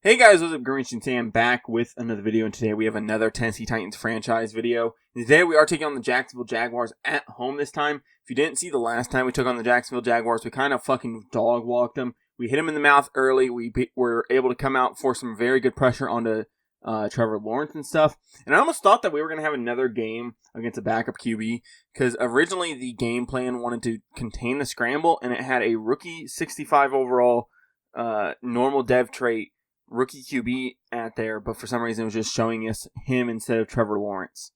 Hey guys, what's up? GreenMachineSam back with another video, and today we have another Tennessee Titans franchise video. And today we are taking on the Jacksonville Jaguars at home this time. If you didn't see the last time we took on the Jacksonville Jaguars, we kind of fucking dog walked them. We hit them in the mouth early. We were able to come out for some very good pressure onto Trevor Lawrence and stuff. And I almost thought that we were going to have another game against a backup QB, because originally the game plan wanted to contain the scramble, and it had a rookie 65 overall normal dev trait rookie QB at there, but for some reason it was just showing us him instead of Trevor Lawrence.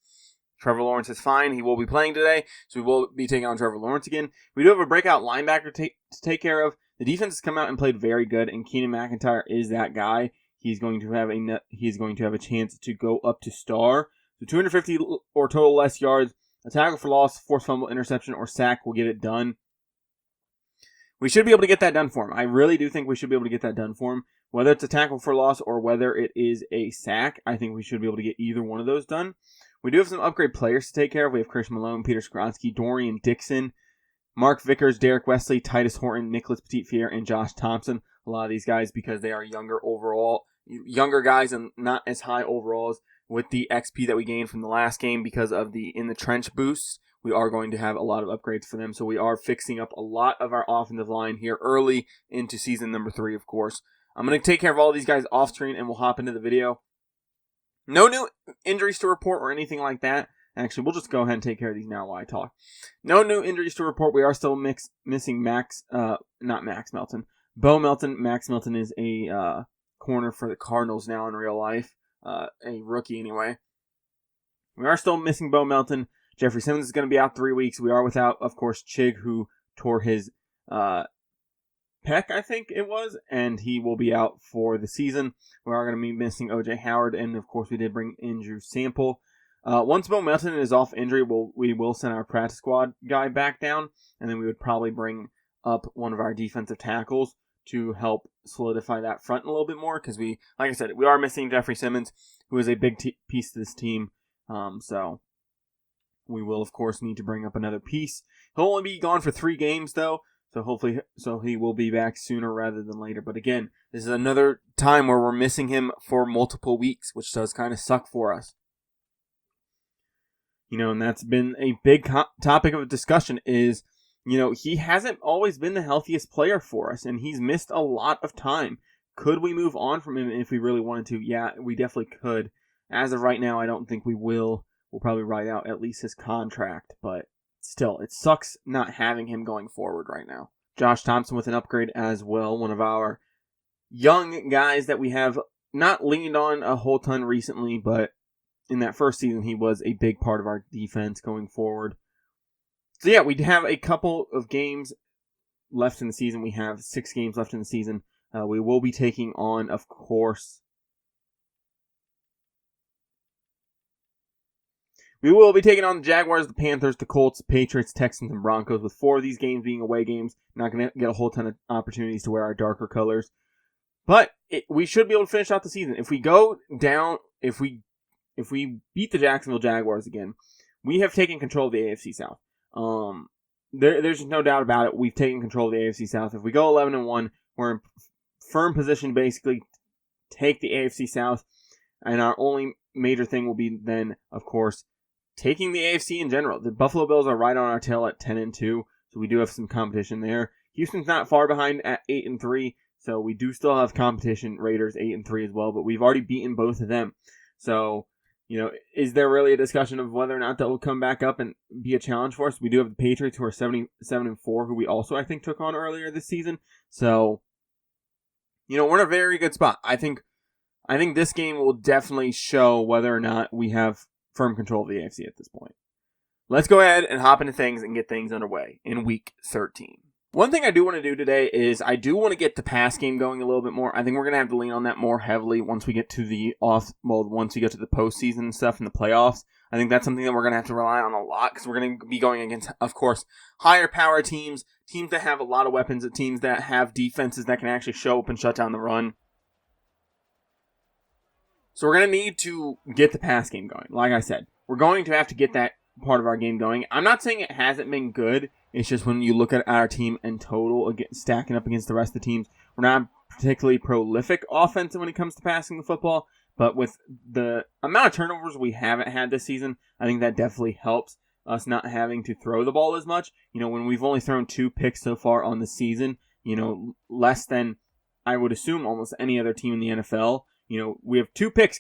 Trevor Lawrence is fine. He will be playing today, so we will be taking on Trevor Lawrence again. We do have a breakout linebacker to take care of. The defense has come out and played very good, and Keenan McIntyre is that guy. He's going to have a chance to go up to star. So 250 or total less yards, a tackle for loss, forced fumble, interception, or sack will get it done. We should be able to get that done for him. I really do think we should be able to get that done for him. Whether it's a tackle for loss or whether it is a sack, I think we should be able to get either one of those done. We do have some upgrade players to take care of. We have Chris Malone, Peter Skronsky, Dorian Dixon, Mark Vickers, Derek Wesley, Titus Horton, Nicholas Petitfier, and Josh Thompson. A lot of these guys, because they are younger guys and not as high overalls, with the XP that we gained from the last game because of the in the trench boosts. We are going to have a lot of upgrades for them. So we are fixing up a lot of our offensive line here early into season number 3, of course. I'm going to take care of all these guys off screen and we'll hop into the video. No new injuries to report or anything like that. Actually, we'll just go ahead and take care of these now while I talk. No new injuries to report. We are still missing Bo Melton. Max Melton is a corner for the Cardinals now in real life. A rookie anyway. We are still missing Bo Melton. Jeffrey Simmons is going to be out 3 weeks. We are without, of course, Chig, who tore his pec, I think it was, and he will be out for the season. We are going to be missing O.J. Howard, and of course we did bring in Drew Sample. Once Bo Melton is off injury, we will send our practice squad guy back down, and then we would probably bring up one of our defensive tackles to help solidify that front a little bit more, because like I said, we are missing Jeffrey Simmons, who is a big piece to this team, so we will, of course, need to bring up another piece. He'll only be gone for 3 games, though, so he will be back sooner rather than later. But again, this is another time where we're missing him for multiple weeks, which does kind of suck for us. And that's been a big topic of discussion is, he hasn't always been the healthiest player for us, and he's missed a lot of time. Could we move on from him if we really wanted to? Yeah, we definitely could. As of right now, I don't think we will. We'll probably write out at least his contract, but still, it sucks not having him going forward right now. Josh Thompson with an upgrade as well, one of our young guys that we have not leaned on a whole ton recently, but in that first season, he was a big part of our defense going forward. So yeah, we have a couple of games left in the season. We have 6 games left in the season. We will be taking on, of course, we will be taking on the Jaguars, the Panthers, the Colts, Patriots, Texans, and Broncos, with 4 of these games being away games. Not going to get a whole ton of opportunities to wear our darker colors. But we should be able to finish out the season. If we go down, if we beat the Jacksonville Jaguars again, we have taken control of the AFC South. There's no doubt about it. We've taken control of the AFC South. If we go 11-1, we're in firm position to basically take the AFC South. And our only major thing will be then, of course, taking the AFC in general. The Buffalo Bills are right on our tail at 10-2, so we do have some competition there. Houston's not far behind at 8-3, so we do still have competition. Raiders 8-3 as well, but we've already beaten both of them. So, is there really a discussion of whether or not that will come back up and be a challenge for us? We do have the Patriots, who are 7-4, who we also, I think, took on earlier this season. So, we're in a very good spot. I think this game will definitely show whether or not we have firm control of the AFC at this point. Let's go ahead and hop into things and get things underway in Week 13. One thing I do want to do today is I do want to get the pass game going a little bit more. I think we're going to have to lean on that more heavily once we get to once we get to the postseason and stuff and the playoffs. I think that's something that we're going to have to rely on a lot, because we're going to be going against, of course, higher power teams that have a lot of weapons, teams that have defenses that can actually show up and shut down the run. So we're going to need to get the pass game going. Like I said, we're going to have to get that part of our game going. I'm not saying it hasn't been good. It's just when you look at our team in total, stacking up against the rest of the teams, we're not particularly prolific offense when it comes to passing the football, but with the amount of turnovers we haven't had this season, I think that definitely helps us not having to throw the ball as much. When we've only thrown 2 picks so far on the season, less than I would assume almost any other team in the NFL. We have 2 picks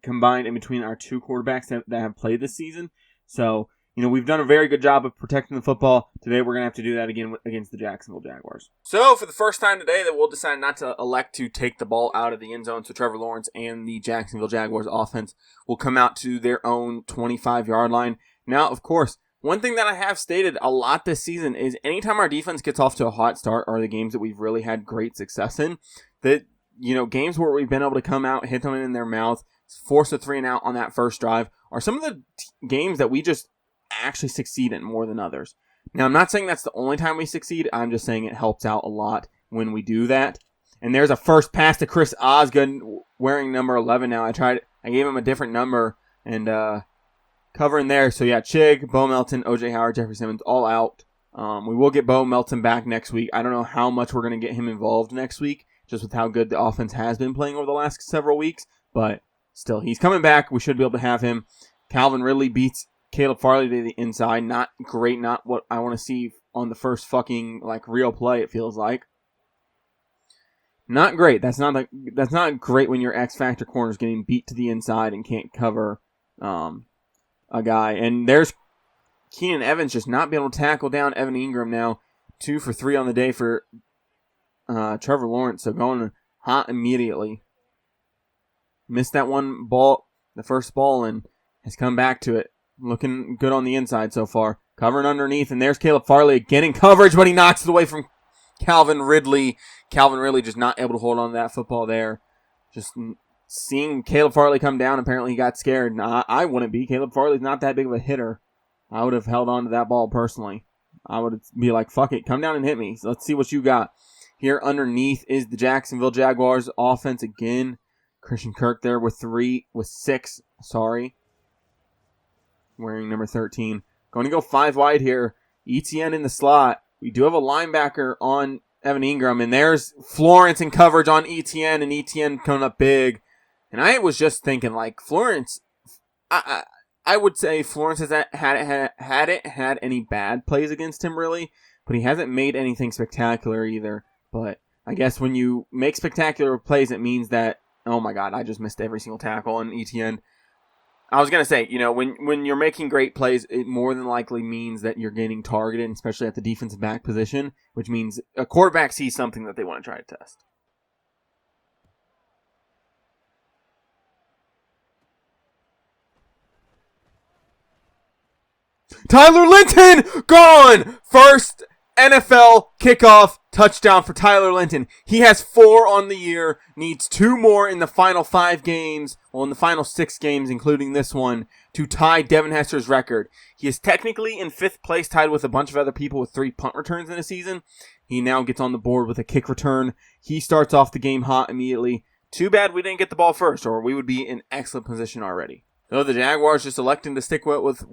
combined in between our 2 quarterbacks that have played this season. So, we've done a very good job of protecting the football. Today, we're going to have to do that again against the Jacksonville Jaguars. So, for the first time today, that we'll decide not to elect to take the ball out of the end zone. So, Trevor Lawrence and the Jacksonville Jaguars offense will come out to their own 25-yard line. Now, of course, one thing that I have stated a lot this season is anytime our defense gets off to a hot start are the games that we've really had great success in. That, games where we've been able to come out, hit them in their mouth, force a 3-and-out on that first drive are some of the games that we just actually succeed in more than others. Now, I'm not saying that's the only time we succeed. I'm just saying it helps out a lot when we do that. And there's a first pass to Chris Osgood wearing number 11 now. I gave him a different number and covering there. So, yeah, Chig, Bo Melton, O.J. Howard, Jeffrey Simmons, all out. We will get Bo Melton back next week. I don't know how much we're going to get him involved next week, just with how good the offense has been playing over the last several weeks. But still, he's coming back. We should be able to have him. Calvin Ridley beats Caleb Farley to the inside. Not great. Not what I want to see on the first fucking real play, it feels like. Not great. That's not great when your X Factor corner is getting beat to the inside and can't cover a guy. And there's Keenan Evans just not being able to tackle down Evan Ingram now. 2 for 3 on the day for Trevor Lawrence. So going hot immediately. Missed that one ball, the first ball, and has come back to it. Looking good on the inside so far. Covering underneath, and there's Caleb Farley getting coverage, but he knocks it away from Calvin Ridley. Calvin Ridley just not able to hold on to that football there. Just seeing Caleb Farley come down, apparently he got scared. I wouldn't be. Caleb Farley's not that big of a hitter. I would have held on to that ball personally. I would be like, fuck it, come down and hit me. So let's see what you got. Here underneath is the Jacksonville Jaguars offense again. Christian Kirk there with 6, wearing number 13. Going to go 5 wide here. ETN in the slot. We do have a linebacker on Evan Ingram, and there's Florence in coverage on ETN, and ETN coming up big. And I was just thinking, Florence, I would say Florence has had any bad plays against him, really, but he hasn't made anything spectacular either. But I guess when you make spectacular plays, it means that, oh my God, I just missed every single tackle on ETN. I was going to say, when you're making great plays, it more than likely means that you're getting targeted, especially at the defensive back position, which means a quarterback sees something that they want to try to test. Tyler Linton, gone! First NFL kickoff touchdown for Tyler Linton. He has 4 on the year, needs 2 more in the final 5 games, in the final 6 games, including this one, to tie Devin Hester's record. He is technically in 5th place, tied with a bunch of other people with 3 punt returns in a season. He now gets on the board with a kick return. He starts off the game hot immediately. Too bad we didn't get the ball first, or we would be in excellent position already. So the Jaguars just electing to stick with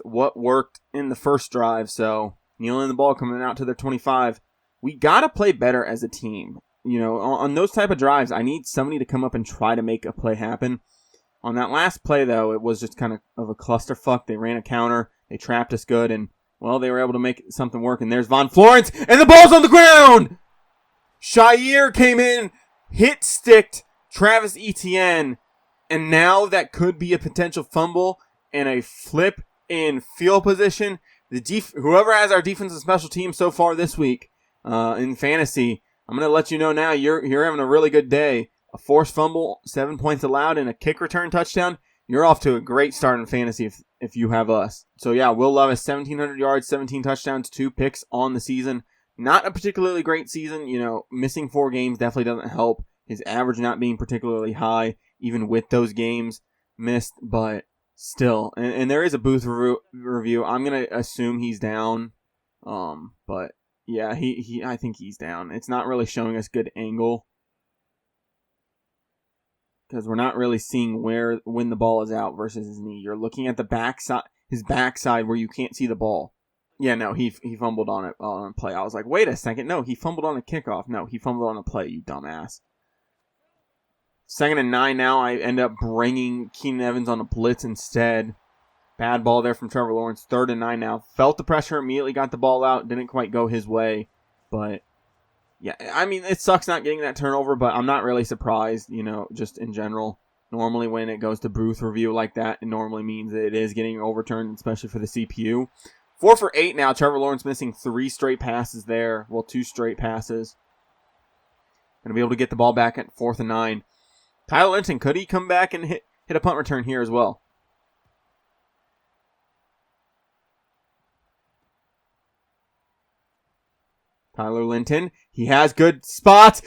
what worked in the first drive, so kneeling the ball coming out to their 25. We got to play better as a team. On those type of drives, I need somebody to come up and try to make a play happen. On that last play, though, it was just kind of a clusterfuck. They ran a counter. They trapped us good, and, they were able to make something work. And there's Von Florence, and the ball's on the ground! Shair came in, hit-sticked Travis Etienne, and now that could be a potential fumble and a flip in field position. Whoever has our defensive special team so far this week in fantasy, I'm going to let you know now you're having a really good day. A forced fumble, 7 points allowed, and a kick return touchdown. You're off to a great start in fantasy if you have us. So yeah, Will Levis, 1,700 yards, 17 touchdowns, 2 picks on the season. Not a particularly great season. Missing 4 games definitely doesn't help. His average not being particularly high, even with those games missed, but still, and there is a booth review. I'm gonna assume he's down, but yeah, I think he's down. It's not really showing us good angle because we're not really seeing when the ball is out versus his knee. You're looking at his backside where you can't see the ball. Yeah, no, he fumbled on it on a play. I was like, wait a second. No, he fumbled on a kickoff. No, he fumbled on a play, you dumbass. 2nd and 9 now. I end up bringing Keenan Evans on a blitz instead. Bad ball there from Trevor Lawrence. 3rd and 9 now. Felt the pressure, immediately got the ball out. Didn't quite go his way. But, yeah, I mean, it sucks not getting that turnover, but I'm not really surprised, just in general. Normally when it goes to booth review like that, it normally means that it is getting overturned, especially for the CPU. 4 for 8 now. Trevor Lawrence missing 3 straight passes there. Well, 2 straight passes. Going to be able to get the ball back at 4th and 9. Tyler Linton, could he come back and hit a punt return here as well? Tyler Linton, he has good spots.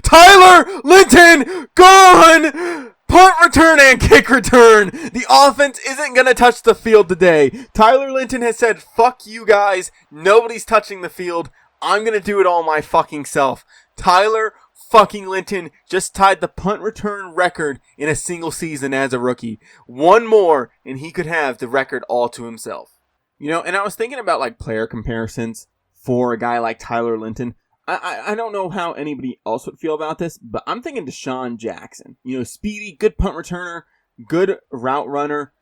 Tyler Linton, gone! Punt return and kick return. The offense isn't going to touch the field today. Tyler Linton has said, fuck you guys. Nobody's touching the field. I'm going to do it all my fucking self. Tyler fucking Linton just tied the punt return record in a single season as a rookie. One more, and he could have the record all to himself. And I was thinking about like player comparisons for a guy like Tyler Linton. I don't know how anybody else would feel about this, but I'm thinking Deshaun Jackson. Speedy, good punt returner, good route runner,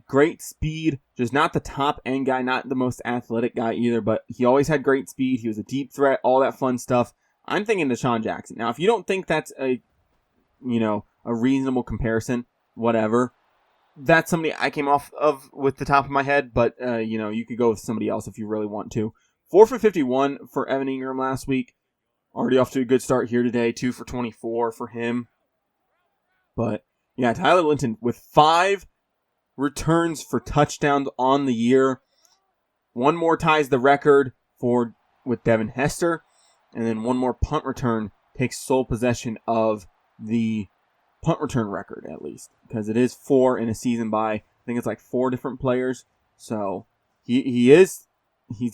great speed, just not the top end guy, not the most athletic guy either, but he always had great speed. He was a deep threat, all that fun stuff. I'm thinking Deshaun Jackson. Now, if you don't think that's a reasonable comparison, whatever, that's somebody I came off of with the top of my head, but, you could go with somebody else if you really want to. 4 for 51 for Evan Ingram last week. Already off to a good start here today. 2 for 24 for him. But, yeah, Tyler Linton with 5 returns for touchdowns on the year. One more ties the record with Devin Hester. And then one more punt return takes sole possession of the punt return record, at least. Because it is 4 in a season by, I think it's like 4 different players. So, he's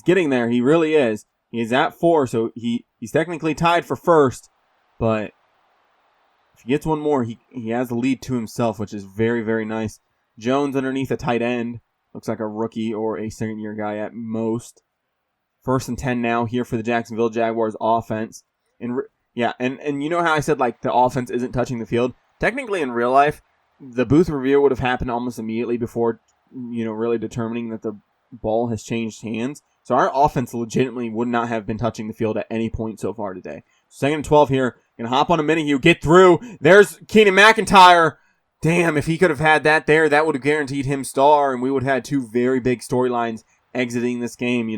getting there. He really is. He's at 4, so he's technically tied for first. But if he gets one more, he has the lead to himself, which is very, very nice. Jones underneath a tight end. Looks like a rookie or a second-year guy at most. 1st and 10 now here for the Jacksonville Jaguars offense. And you know how I said like the offense isn't touching the field? Technically in real life, the booth review would have happened almost immediately before, really determining that the ball has changed hands. So our offense legitimately would not have been touching the field at any point so far today. 2nd and 12 here. Gonna hop on a Minihue, get through. There's Keenan McIntyre. Damn, if he could have had that there, that would have guaranteed him star, and we would have had 2 very big storylines exiting this game.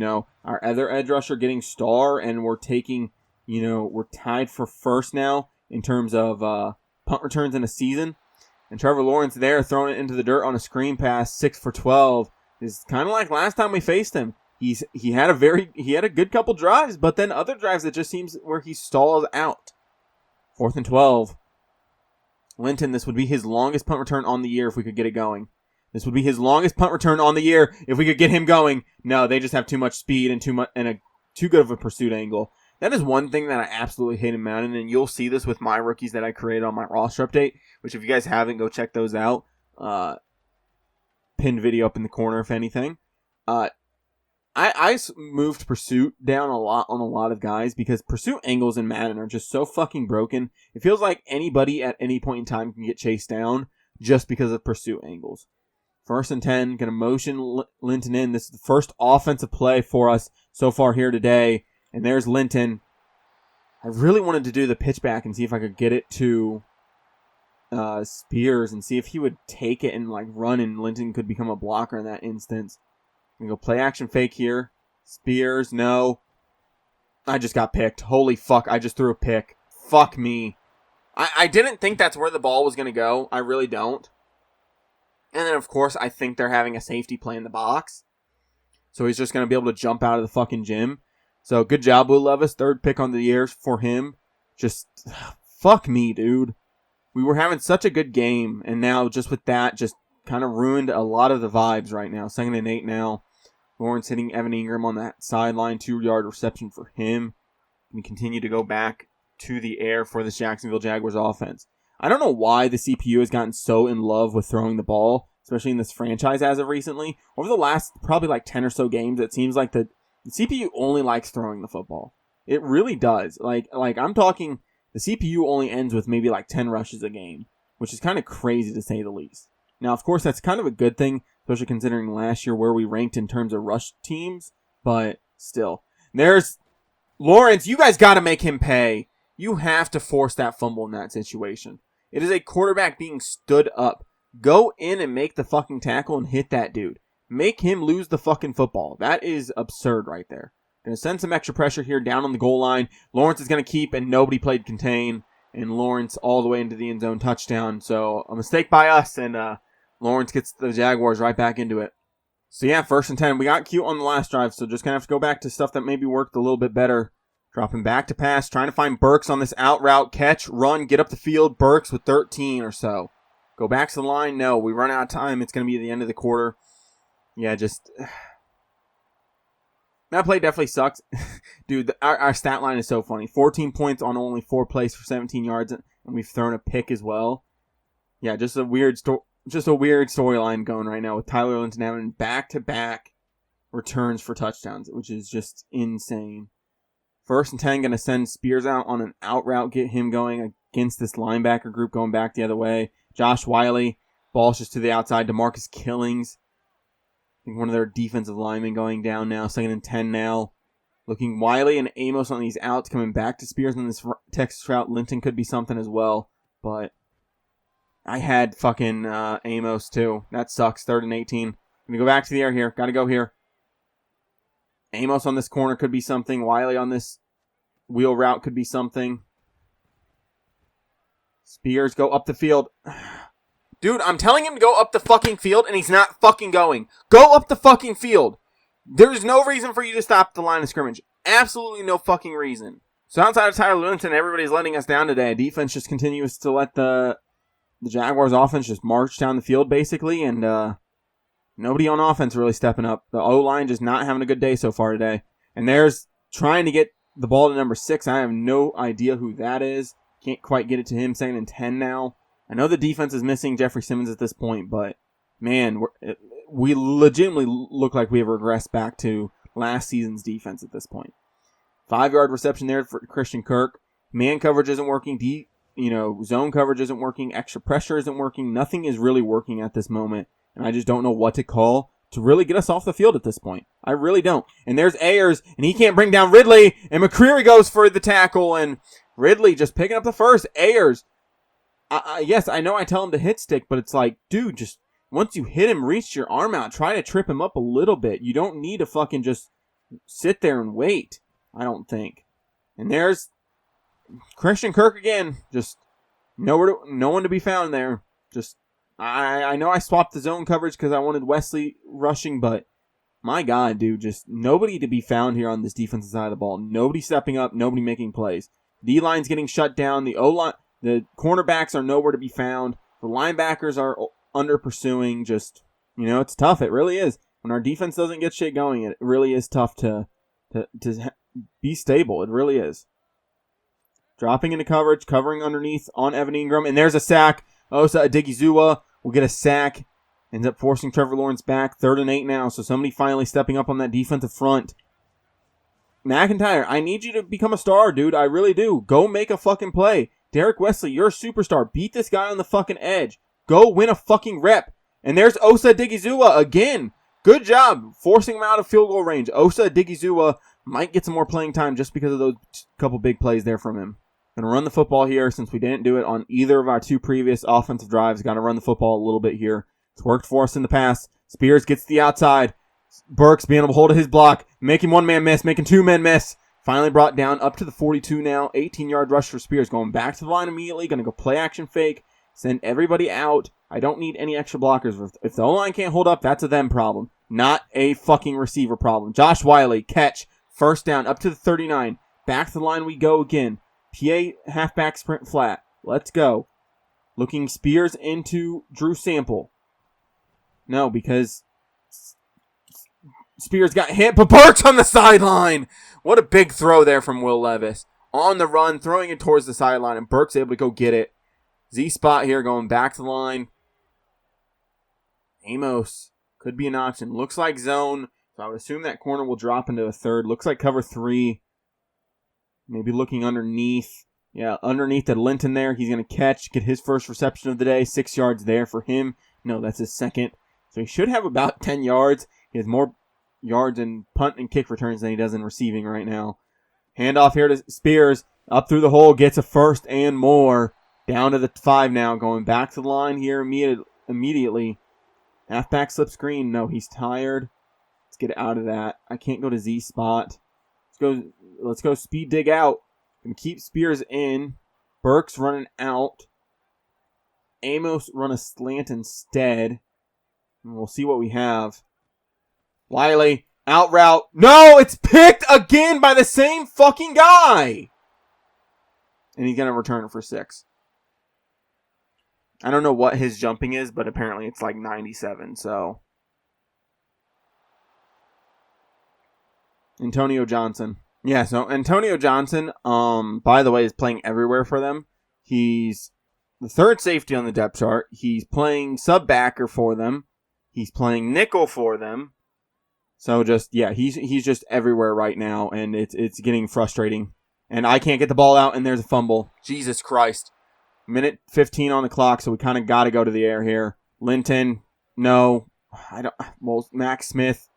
Our other edge rusher getting star, and we're taking, we're tied for first now in terms of punt returns in a season. And Trevor Lawrence there throwing it into the dirt on a screen pass, 6 for 12. Is kind of like last time we faced him. He had a good couple drives, but then other drives it just seems where he stalls out. 4th and 12. Linton, this would be his longest punt return on the year if we could get it going. This would be his longest punt return on the year if we could get him going. No, they just have too much speed and too good of a pursuit angle. That is one thing that I absolutely hate in Madden, and you'll see this with my rookies that I created on my roster update, which if you guys haven't, go check those out. Pinned video up in the corner, if anything. I moved pursuit down a lot on a lot of guys because pursuit angles in Madden are just so fucking broken. It feels like anybody at any point in time can get chased down just because of pursuit angles. 1st and 10, going to motion Linton in. This is the first offensive play for us so far here today. And there's Linton. I really wanted to do the pitch back and see if I could get it to Spears and see if he would take it and like run, and Linton could become a blocker in that instance. I'm going to go play action fake here. Spears, no. I just got picked. Holy fuck, I just threw a pick. Fuck me. I didn't think that's where the ball was going to go. I really don't. And then, of course, I think they're having a safety play in the box. So he's just going to be able to jump out of the fucking gym. So good job, Will Levis. 3rd pick on the year for him. Just, fuck me, dude. We were having such a good game. And now, just with that, just kind of ruined a lot of the vibes right now. 2nd and 8 now. Lawrence hitting Evan Ingram on that sideline. 2-yard reception for him. We continue to go back to the air for this Jacksonville Jaguars offense. I don't know why the CPU has gotten so in love with throwing the ball, especially in this franchise as of recently. Over the last probably like 10 or so games, it seems like the CPU only likes throwing the football. It really does. Like I'm talking, the CPU only ends with maybe like 10 rushes a game, which is kind of crazy to say the least. Now, of course, that's kind of a good thing, especially considering last year where we ranked in terms of rush teams, but still. There's Lawrence, you guys got to make him pay. You have to force that fumble in that situation. It is a quarterback being stood up. Go in and make the fucking tackle and hit that dude. Make him lose the fucking football. That is absurd right there. Going to send some extra pressure here down on the goal line. Lawrence is going to keep, and nobody played contain. And Lawrence all the way into the end zone touchdown. So a mistake by us, and Lawrence gets the Jaguars right back into it. So yeah, 1st and 10. We got cute on the last drive, so just going to have to go back to stuff that maybe worked a little bit better. Dropping back to pass, trying to find Burks on this out route. Catch, run, get up the field. Burks with 13 or so. Go back to the line. No, we run out of time. It's going to be the end of the quarter. Yeah, just... that play definitely sucks. Dude, our stat line is so funny. 14 points on only 4 plays for 17 yards, and we've thrown a pick as well. Yeah, just a weird storyline going right now with Tyler Linton having back-to-back returns for touchdowns, which is just insane. 1st and 10, going to send Spears out on an out route, get him going against this linebacker group going back the other way. Josh Wiley, ball's just to the outside. DeMarcus Killings, I think one of their defensive linemen going down now. 2nd and 10 now. Looking Wiley and Amos on these outs, coming back to Spears on this Texas route. Linton could be something as well, but I had fucking Amos too. That sucks. 3rd and 18. I'm going to go back to the air here. Got to go here. Amos on this corner could be something. Wiley on this wheel route could be something. Spears go up the field. Dude, I'm telling him to go up the fucking field, and he's not fucking going. Go up the fucking field. There's no reason for you to stop the line of scrimmage. Absolutely no fucking reason. So outside of Tyler Linton, everybody's letting us down today. Defense just continues to let the Jaguars offense just march down the field, basically, and nobody on offense really stepping up. The O-line just not having a good day so far today. And there's trying to get the ball to number 6. I have no idea who that is. Can't quite get it to him. 2nd and 10 now. I know the defense is missing Jeffrey Simmons at this point, but man, we legitimately look like we have regressed back to last season's defense at this point. 5-yard reception there for Christian Kirk. Man coverage isn't working. Zone coverage isn't working. Extra pressure isn't working. Nothing is really working at this moment, and I just don't know what to call to really get us off the field at this point. I really don't. And there's Ayers, and he can't bring down Ridley, and McCreary goes for the tackle, and Ridley just picking up the first. Ayers, yes, I know I tell him to hit stick, but it's like, dude, just once you hit him, reach your arm out. Try to trip him up a little bit. You don't need to fucking just sit there and wait, I don't think. And there's Christian Kirk again. Just no one to be found there. Just I know I swapped the zone coverage because I wanted Wesley rushing, but my God, dude, just nobody to be found here on this defensive side of the ball. Nobody stepping up, nobody making plays. D-line's getting shut down. The O-line, the cornerbacks are nowhere to be found. The linebackers are under pursuing. Just, it's tough. It really is. When our defense doesn't get shit going, it really is tough to be stable. It really is. Dropping into coverage, covering underneath on Evan Ingram, and there's a sack. Osa Odigizua will get a sack. Ends up forcing Trevor Lawrence back. 3rd and 8 now, so somebody finally stepping up on that defensive front. McIntyre, I need you to become a star, dude. I really do. Go make a fucking play. Derek Wesley, you're a superstar. Beat this guy on the fucking edge. Go win a fucking rep. And there's Osa Odigizua again. Good job forcing him out of field goal range. Osa Odigizua might get some more playing time just because of those couple big plays there from him. Going to run the football here since we didn't do it on either of our 2 previous offensive drives. Got to run the football a little bit here. It's worked for us in the past. Spears gets to the outside. Burks being able to hold his block, making 1 man miss, making 2 men miss. Finally brought down up to the 42 now. 18-yard rush for Spears. Going back to the line immediately. Going to go play action fake. Send everybody out. I don't need any extra blockers. If the O-line can't hold up, that's a them problem. Not a fucking receiver problem. Josh Wiley, catch. 1st down up to the 39. Back to the line we go again. PA halfback sprint flat. Let's go. Looking Spears into Drew Sample. No, because Spears got hit, but Burks on the sideline. What a big throw there from Will Levis. On the run, throwing it towards the sideline, and Burks able to go get it. Z-spot here, going back to the line. Amos could be an option. Looks like zone, so I would assume that corner will drop into a third. Looks like cover 3. Maybe looking underneath. Yeah, underneath at Linton there. He's going to catch, get his first reception of the day. 6 yards there for him. No, that's his second. So he should have about 10 yards. He has more yards in punt and kick returns than he does in receiving right now. Handoff here to Spears. Up through the hole, gets a first and more. Down to the 5 now. Going back to the line here immediately. Halfback slip screen. No, he's tired. Let's get out of that. I can't go to Z spot. Let's go speed dig out. Gonna keep Spears in. Burks running out. Amos run a slant instead. And we'll see what we have. Wiley, out route. No, it's picked again by the same fucking guy. And he's gonna return it for 6. I don't know what his jumping is, but apparently it's like 97, so. Antonio Johnson. Yeah, so Antonio Johnson, by the way, is playing everywhere for them. He's the third safety on the depth chart. He's playing sub-backer for them. He's playing nickel for them. So just, yeah, he's just everywhere right now, and it's getting frustrating. And I can't get the ball out, and there's a fumble. Jesus Christ. Minute 15 on the clock, so we kind of got to go to the air here. Linton, no. Well, Max Smith.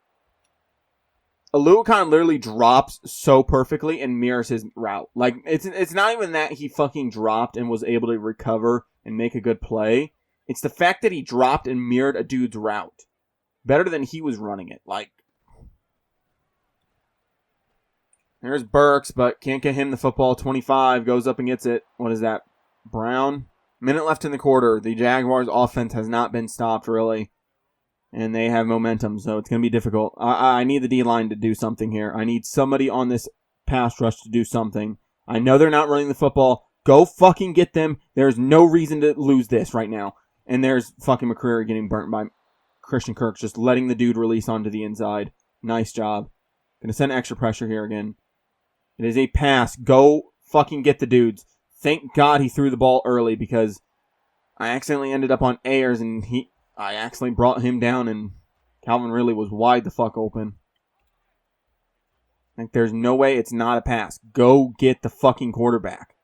Aluakon literally drops so perfectly and mirrors his route. Like, it's not even that he fucking dropped and was able to recover and make a good play. It's the fact that he dropped and mirrored a dude's route. Better than he was running it. Like, there's Burks, but can't get him the football. 25, goes up and gets it. What is that? Brown. Minute left in the quarter. The Jaguars' offense has not been stopped, really. And they have momentum, so it's going to be difficult. I need the D-line to do something here. I need somebody on this pass rush to do something. I know they're not running the football. Go fucking get them. There's no reason to lose this right now. And there's fucking McCreary getting burnt by Christian Kirk, just letting the dude release onto the inside. Nice job. Going to send extra pressure here again. It is a pass. Go fucking get the dudes. Thank God he threw the ball early because I accidentally ended up on Ayers and I accidentally brought him down and Calvin really was wide the fuck open. Like, there's no way it's not a pass. Go get the fucking quarterback.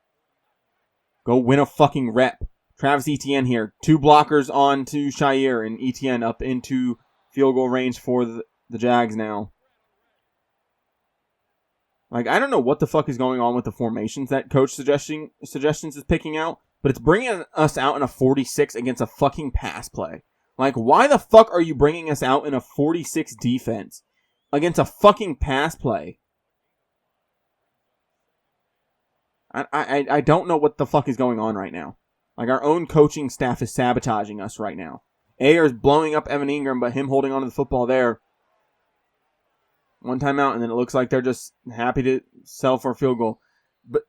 Go win a fucking rep. Travis Etienne here. 2 blockers on to Shire and Etienne up into field goal range for the Jags now. Like, I don't know what the fuck is going on with the formations that coach suggestions is picking out, but it's bringing us out in a 46 against a fucking pass play. Like, why the fuck are you bringing us out in a 46 defense against a fucking pass play? I don't know what the fuck is going on right now. Like, our own coaching staff is sabotaging us right now. Ayers blowing up Evan Ingram, but him holding onto the football there. One timeout, and then it looks like they're just happy to settle for a field goal. But,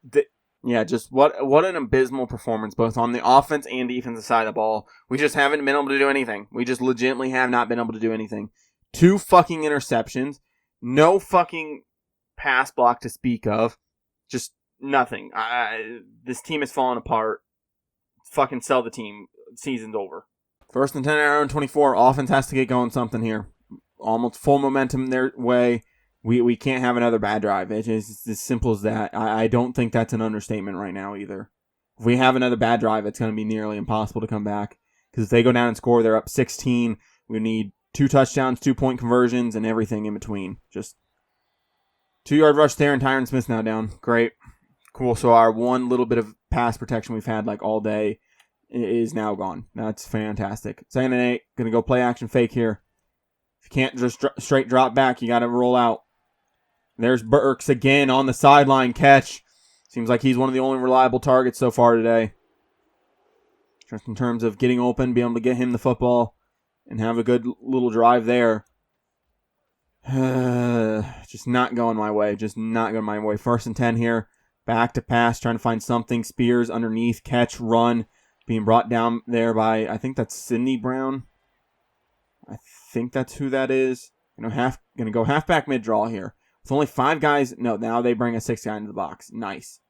just what an abysmal performance, both on the offense and defensive side of the ball. We just haven't been able to do anything. We just legitimately have not been able to do anything. 2 fucking interceptions. No fucking pass block to speak of. Just nothing. This team is falling apart. Fucking sell the team. Season's over. First and 10 at our own 24. Offense has to get going something here. Almost full momentum their way. We can't have another bad drive. It's just as simple as that. I don't think that's an understatement right now either. If we have another bad drive, it's going to be nearly impossible to come back. Because if they go down and score, they're up 16. We need 2 touchdowns, 2-point conversions, and everything in between. Just 2-yard rush there, and Tyron Smith's now down. Great. Cool. So our one little bit of pass protection we've had like all day is now gone. That's fantastic. 2nd and 8. Going to go play action fake here. If you can't just straight drop back, you got to roll out. There's Burks again on the sideline catch. Seems like he's one of the only reliable targets so far today. Just in terms of getting open, being able to get him the football, and have a good little drive there. Just not going my way. Just not going my way. 1st and 10 here. Back to pass, trying to find something. Spears underneath, catch, run. Being brought down there by, I think that's Sidney Brown. I think that's who that is. Gonna go halfback mid-draw here. With only 5 guys. No, now they bring a 6th guy into the box. Nice.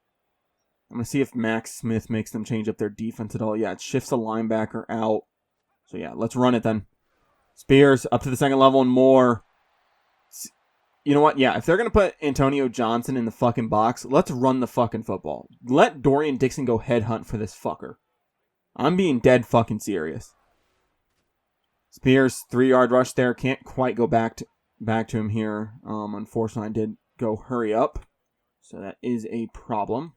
I'm going to see if Max Smith makes them change up their defense at all. Yeah, it shifts a linebacker out. So yeah, let's run it then. Spears up to the second level and more. You know what? Yeah, if they're going to put Antonio Johnson in the fucking box, let's run the fucking football. Let Dorian Dixon go headhunt for this fucker. I'm being dead fucking serious. Spears, 3-yard rush there. Can't quite go back to him here. Unfortunately, I did go hurry up. So that is a problem.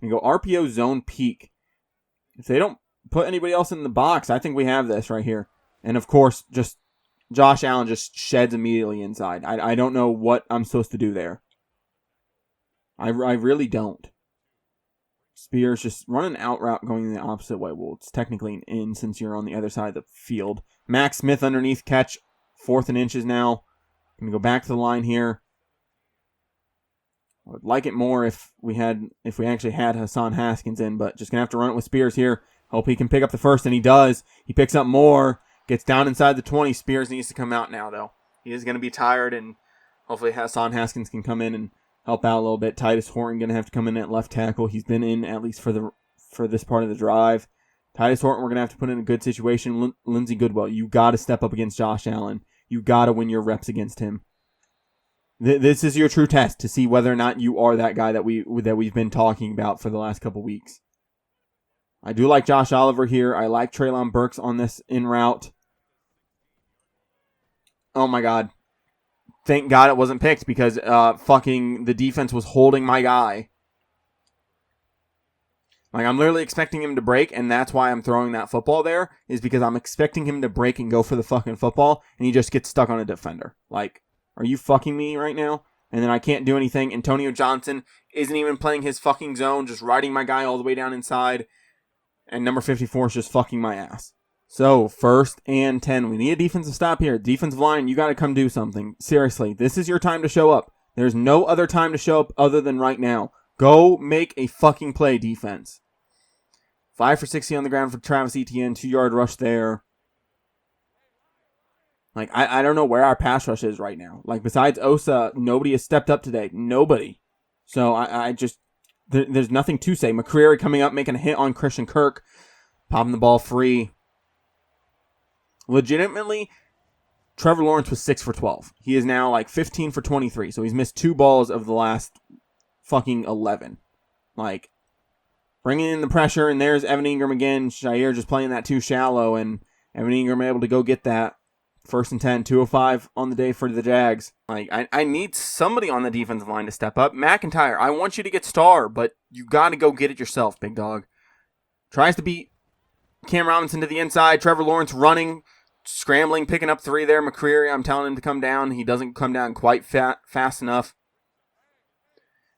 We go RPO zone peak. If they don't put anybody else in the box, I think we have this right here. And of course, just Josh Allen just sheds immediately inside. I don't know what I'm supposed to do there. I really don't. Spears just run an out route going the opposite way. Well, it's technically an in since you're on the other side of the field. Max Smith underneath catch. 4th and inches now. Going to go back to the line here. I would like it more if we actually had Hassan Haskins in, but just going to have to run it with Spears here. Hope he can pick up the first, and he does. He picks up more. Gets down inside the 20. Spears needs to come out now, though. He is going to be tired, and hopefully Hassan Haskins can come in and help out a little bit. Titus Horton going to have to come in at left tackle. He's been in at least for this part of the drive. Titus Horton, we're going to have to put in a good situation. Lindsey Goodwell, you got to step up against Josh Allen. You got to win your reps against him. This is your true test to see whether or not you are that guy that we've been talking about for the last couple weeks. I do like Josh Oliver here. I like Treylon Burks on this in route. Oh my God. Thank God it wasn't picked because fucking the defense was holding my guy. Like, I'm literally expecting him to break, and that's why I'm throwing that football there, is because I'm expecting him to break and go for the fucking football, and he just gets stuck on a defender. Like, are you fucking me right now? And then I can't do anything. Antonio Johnson isn't even playing his fucking zone, just riding my guy all the way down inside, and number 54 is just fucking my ass. So, 1st and 10. We need a defensive stop here. Defensive line, you got to come do something. Seriously, this is your time to show up. There's no other time to show up other than right now. Go make a fucking play, defense. 5 for 60 on the ground for Travis Etienne. 2-yard rush there. Like, I don't know where our pass rush is right now. Like, besides Osa, nobody has stepped up today. Nobody. So, I just... There's nothing to say. McCreary coming up, making a hit on Christian Kirk. Popping the ball free. Legitimately, Trevor Lawrence was 6 for 12. He is now, like, 15 for 23. So, he's missed 2 balls of the last fucking 11. Like... Bringing in the pressure, and there's Evan Ingram again. Shair just playing that too shallow, and Evan Ingram able to go get that. 1st and 10, 2:05 on the day for the Jags. Like, I need somebody on the defensive line to step up. McIntyre, I want you to get star, but you got to go get it yourself, big dog. Tries to beat Cam Robinson to the inside. Trevor Lawrence running, scrambling, picking up 3 there. McCreary, I'm telling him to come down. He doesn't come down quite fast enough.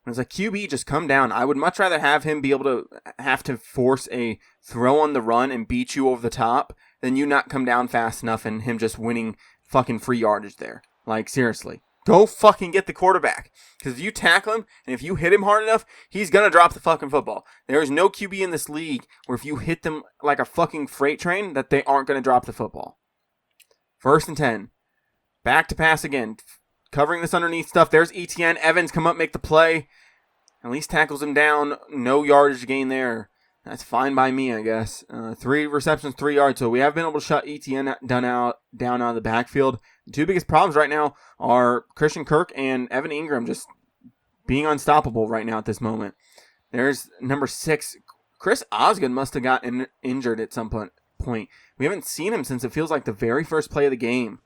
It's like, QB, just come down. I would much rather have him be able to have to force a throw on the run and beat you over the top than you not come down fast enough and him just winning fucking free yardage there. Like, seriously. Go fucking get the quarterback. Because if you tackle him and if you hit him hard enough, he's going to drop the fucking football. There is no QB in this league where if you hit them like a fucking freight train that they aren't going to drop the football. 1st and 10. Back to pass again. Covering this underneath stuff. There's Etienne. Evans come up, make the play. At least tackles him down. No yardage gain there. That's fine by me, I guess. 3 receptions, 3 yards. So we have been able to shut Etienne down out of the backfield. The 2 biggest problems right now are Christian Kirk and Evan Ingram just being unstoppable right now at this moment. There's number 6. Chris Osgood must have gotten injured at some point. We haven't seen him since it feels like the very first play of the game.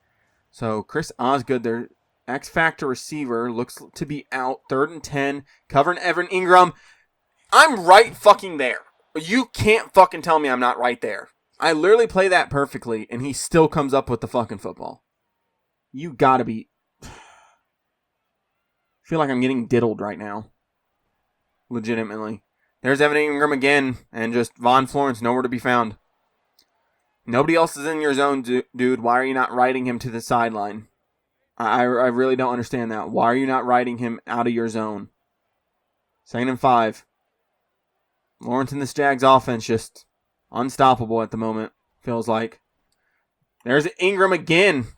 So Chris Osgood, their X-Factor receiver, looks to be out. 3rd and 10. Covering Evan Ingram. I'm right fucking there. You can't fucking tell me I'm not right there. I literally play that perfectly, and he still comes up with the fucking football. You gotta be... I feel like I'm getting diddled right now. Legitimately. There's Evan Ingram again, and just Von Florence nowhere to be found. Nobody else is in your zone, dude. Why are you not riding him to the sideline? I really don't understand that. Why are you not riding him out of your zone? 2nd and 5. Lawrence in this Jags offense just unstoppable at the moment, feels like. There's Ingram again.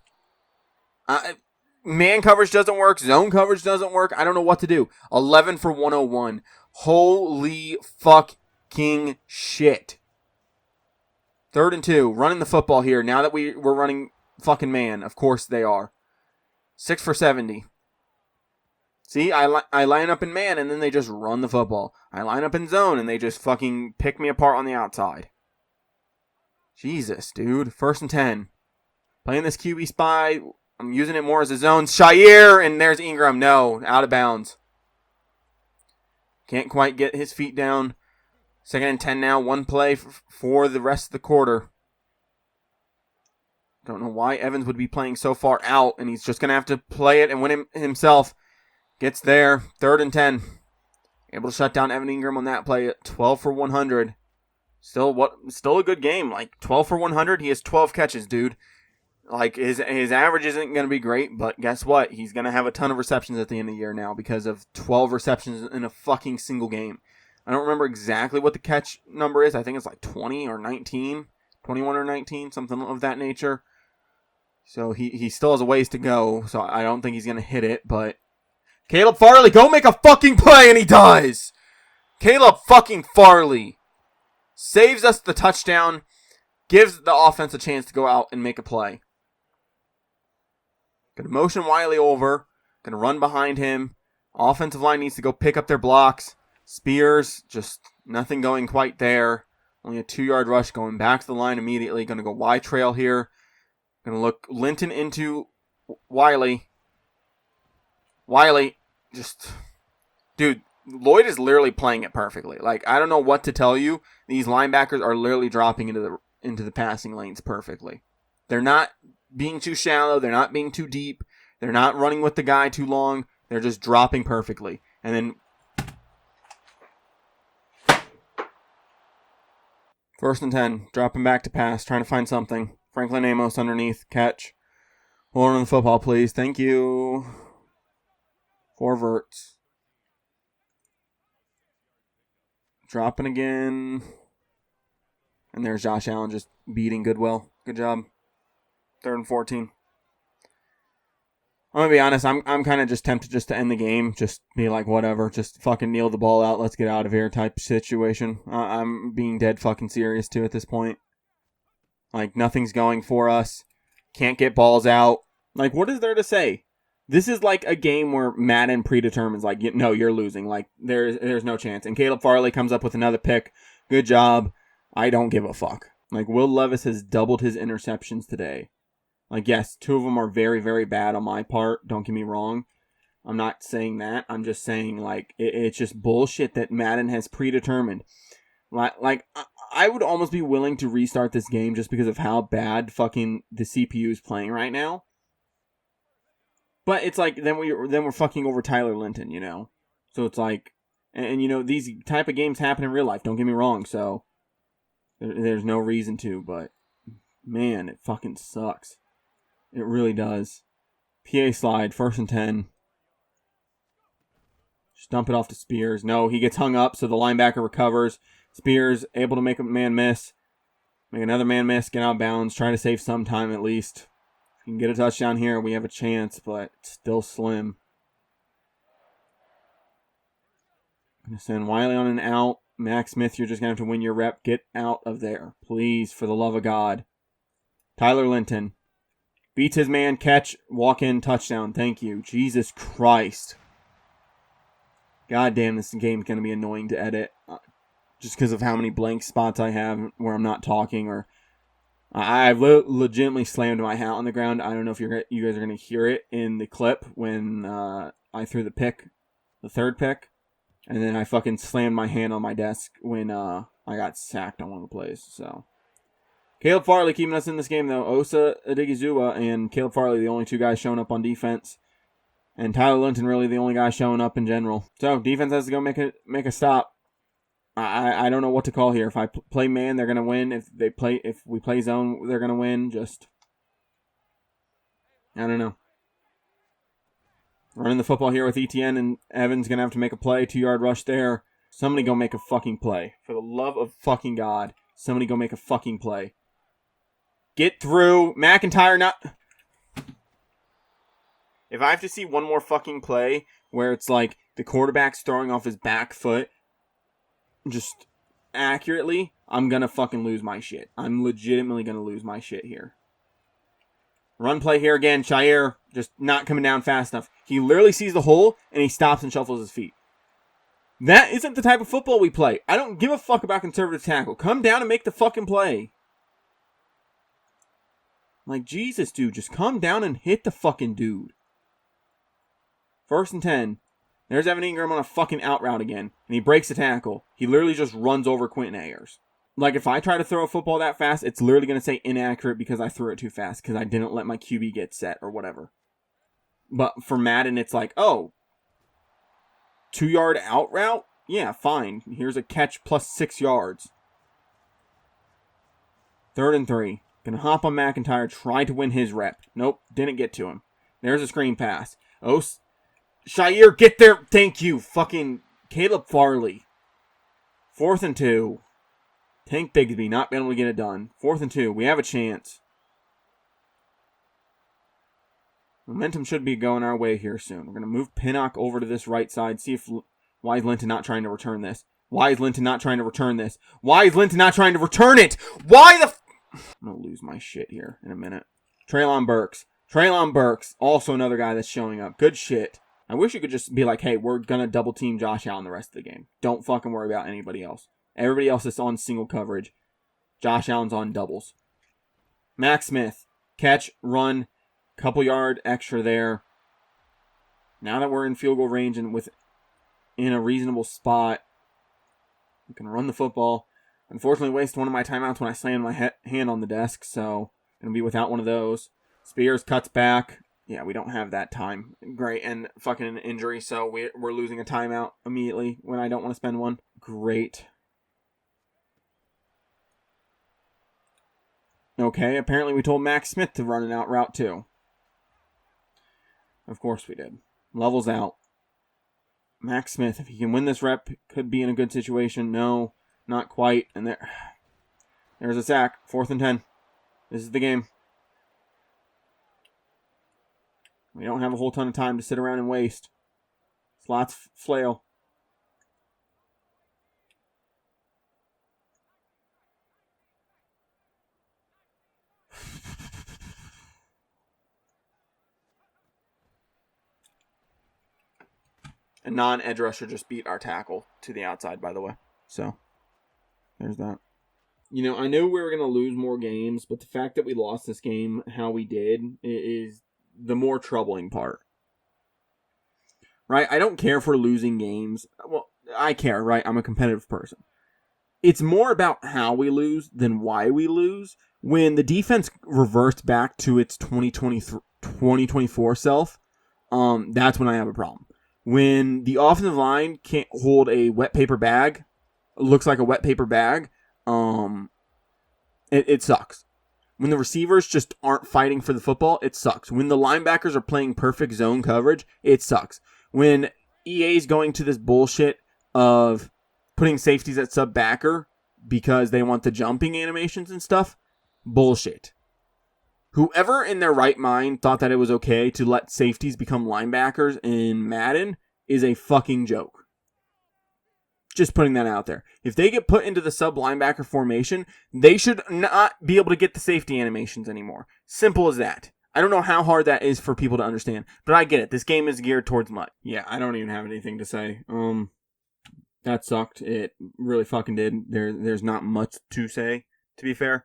Man coverage doesn't work. Zone coverage doesn't work. I don't know what to do. 11 for 101. Holy fucking shit. 3rd and 2. Running the football here. Now that we're running fucking man. Of course they are. 6 for 70. See, I line up in man and then they just run the football. I line up in zone and they just fucking pick me apart on the outside. Jesus, dude. 1st and 10. Playing this QB spy. I'm using it more as a zone. Shire, and there's Ingram. No, out of bounds. Can't quite get his feet down. 2nd and 10 now. 1 play for the rest of the quarter. Don't know why Evans would be playing so far out, and he's just going to have to play it and win it himself. Gets there. 3rd and 10. Able to shut down Evan Ingram on that play. 12 for 100. Still a good game. Like, 12 for 100. He has 12 catches, dude. Like, his average isn't going to be great, but guess what? He's going to have a ton of receptions at the end of the year now because of 12 receptions in a fucking single game. I don't remember exactly what the catch number is. I think it's like 20 or 19. 21 or 19, something of that nature. So he still has a ways to go, so I don't think he's going to hit it, but Caleb Farley, go make a fucking play, and he does! Caleb fucking Farley saves us the touchdown, gives the offense a chance to go out and make a play. Gonna motion Wiley over. Gonna run behind him. Offensive line needs to go pick up their blocks. Spears, just nothing going quite there. Only a 2-yard rush going back to the line immediately. Gonna go wide trail here. Gonna look Linton into Wiley. Wiley, just... Dude, Lloyd is literally playing it perfectly. Like, I don't know what to tell you. These linebackers are literally dropping into the passing lanes perfectly. They're not being too shallow. They're not being too deep. They're not running with the guy too long. They're just dropping perfectly. And then 1st and 10. Dropping back to pass. Trying to find something. Franklin Amos underneath. Catch. Hold on the football, please. Thank you. 4 verts. Dropping again. And there's Josh Allen just beating Goodwill. Good job. 3rd and 14. I'm going to be honest, I'm kind of just tempted just to end the game. Just be like, whatever. Just fucking kneel the ball out. Let's get out of here type situation. I'm being dead fucking serious too at this point. Like, nothing's going for us. Can't get balls out. Like, what is there to say? This is like a game where Madden predetermines, like, no, you're losing. Like, there's no chance. And Caleb Farley comes up with another pick. Good job. I don't give a fuck. Like, Will Levis has doubled his interceptions today. Like, yes, 2 of them are very, very bad on my part. Don't get me wrong. I'm not saying that. I'm just saying, like, it's just bullshit that Madden has predetermined. Like, I would almost be willing to restart this game just because of how bad fucking the CPU is playing right now. But it's like, then we're fucking over Tyler Linton, you know? So it's like, and you know, these type of games happen in real life. Don't get me wrong, so there's no reason to, but man, it fucking sucks. It really does. PA slide, 1st and 10. Just dump it off to Spears. No, he gets hung up, so the linebacker recovers. Spears able to make a man miss. Make another man miss, get out of bounds, try to save some time at least. If we can get a touchdown here, we have a chance, but it's still slim. I'm going to send Wiley on an out. Max Smith, you're just going to have to win your rep. Get out of there. Please, for the love of God. Tyler Linton. Beats his man, catch, walk in, touchdown. Thank you. Jesus Christ. God damn, this game's going to be annoying to edit. Just because of how many blank spots I have where I'm not talking, or I've legitimately slammed my hat on the ground. I don't know if you guys are going to hear it in the clip when I threw the pick, the 3rd pick, and then I fucking slammed my hand on my desk when I got sacked on one of the plays. So Caleb Farley keeping us in this game, though. Osa Adigizua and Caleb Farley, the only 2 guys showing up on defense. And Tyler Linton, really the only guy showing up in general. So defense has to go make a stop. I don't know what to call here. If I play man, they're gonna win. If we play zone, they're gonna win. Just, I don't know. Running the football here with ETN, and Evans gonna have to make a play. 2-yard rush there. Somebody go make a fucking play. For the love of fucking God, somebody go make a fucking play. Get through. McIntyre not. If I have to see one more fucking play where it's like the quarterback's throwing off his back foot, just accurately, I'm going to fucking lose my shit. I'm legitimately going to lose my shit here. Run play here again. Shair just not coming down fast enough. He literally sees the hole, and he stops and shuffles his feet. That isn't the type of football we play. I don't give a fuck about conservative tackle. Come down and make the fucking play. Like, Jesus, dude. Just come down and hit the fucking dude. 1st and 10. There's Evan Ingram on a fucking out route again. And he breaks the tackle. He literally just runs over Quentin Ayers. Like, if I try to throw a football that fast, it's literally going to say inaccurate because I threw it too fast. Because I didn't let my QB get set or whatever. But for Madden, it's like, oh, 2-yard out route? Yeah, fine. Here's a catch plus 6 yards. 3rd and 3. Gonna hop on McIntyre, try to win his rep. Nope, didn't get to him. There's a screen pass. Oh, Shair, get there. Thank you. Fucking Caleb Farley. 4th and 2. Tank Bigsby not being able to get it done. 4th and 2. We have a chance. Momentum should be going our way here soon. We're going to move Pinnock over to this right side. See if... Why is Linton not trying to return this? Why is Linton not trying to return this? Why is Linton not trying to return it? Why the... I'm going to lose my shit here in a minute. Treylon Burks. Treylon Burks. Also another guy that's showing up. Good shit. I wish you could just be like, hey, we're going to double team Josh Allen the rest of the game. Don't fucking worry about anybody else. Everybody else is on single coverage. Josh Allen's on doubles. Max Smith. Catch, run, couple yard extra there. Now that we're in field goal range and in a reasonable spot, we can run the football. Unfortunately, waste one of my timeouts when I slammed my hand on the desk, so going to be without one of those. Spears cuts back. Yeah, we don't have that time. Great, and fucking an injury, so we're losing a timeout immediately when I don't want to spend one. Great. Okay, apparently we told Max Smith to run an out route too. Of course we did. Levels out. Max Smith, if he can win this rep, could be in a good situation. No, not quite. And there's a sack. 4th and 10. This is the game. We don't have a whole ton of time to sit around and waste. Slots flail. A non-edge rusher just beat our tackle to the outside, by the way. So, there's that. You know, I knew we were going to lose more games, but the fact that we lost this game how we did is the more troubling part. Right? I don't care for losing games. Well, I care, right? I'm a competitive person. It's more about how we lose than why we lose. When the defense reversed back to its 2024 self, that's when I have a problem. When the offensive line can't hold a wet paper bag, looks like a wet paper bag, it sucks. When the receivers just aren't fighting for the football, it sucks. When the linebackers are playing perfect zone coverage, it sucks. When EA is going to this bullshit of putting safeties at sub-backer because they want the jumping animations and stuff, bullshit. Whoever in their right mind thought that it was okay to let safeties become linebackers in Madden is a fucking joke. Just putting that out there. If they get put into the sub-linebacker formation, they should not be able to get the safety animations anymore. Simple as that. I don't know how hard that is for people to understand, but I get it. This game is geared towards mud. Yeah, I don't even have anything to say. That sucked. It really fucking did. There's not much to say, to be fair.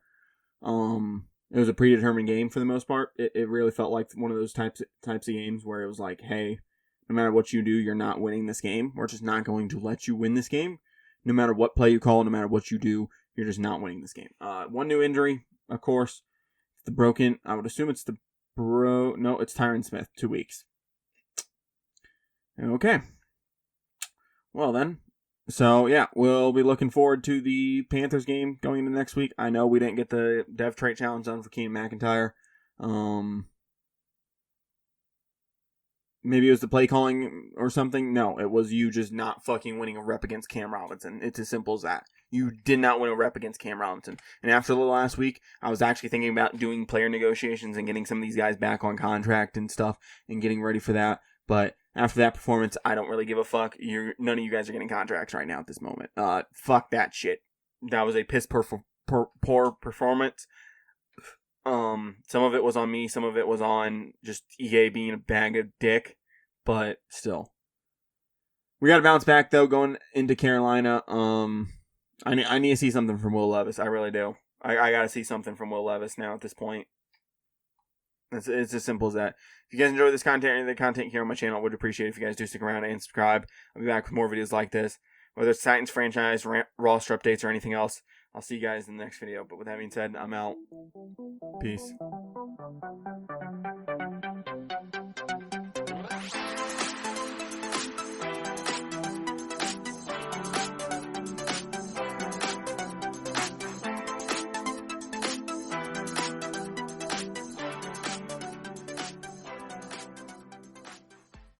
It was a predetermined game for the most part. It really felt like one of those types of games where it was like, hey, no matter what you do, you're not winning this game. We're just not going to let you win this game. No matter what play you call, no matter what you do, you're just not winning this game. One new injury, of course. The broken, I would assume it's no, it's Tyron Smith, 2 weeks. Okay. Well then. So, yeah, we'll be looking forward to the Panthers game going into next week. I know we didn't get the Dev Trait Challenge done for Keenan McIntyre. Maybe it was the play calling or something. No, it was you just not fucking winning a rep against Cam Robinson. It's as simple as that. You did not win a rep against Cam Robinson. And after the last week, I was actually thinking about doing player negotiations and getting some of these guys back on contract and stuff and getting ready for that. But after that performance, I don't really give a fuck. None of you guys are getting contracts right now at this moment. Fuck that shit. that was a poor performance. Some of it was on me, some of it was on just EA being a bag of dick, but still. We got to bounce back, though, going into Carolina. I need to see something from Will Levis. I really do. I got to see something from Will Levis now at this point. It's as simple as that. If you guys enjoy this content or any of the content here on my channel, I would appreciate it if you guys do stick around and subscribe. I'll be back with more videos like this, whether it's Titans franchise, roster updates, or anything else. I'll see you guys in the next video. But with that being said, I'm out. Peace.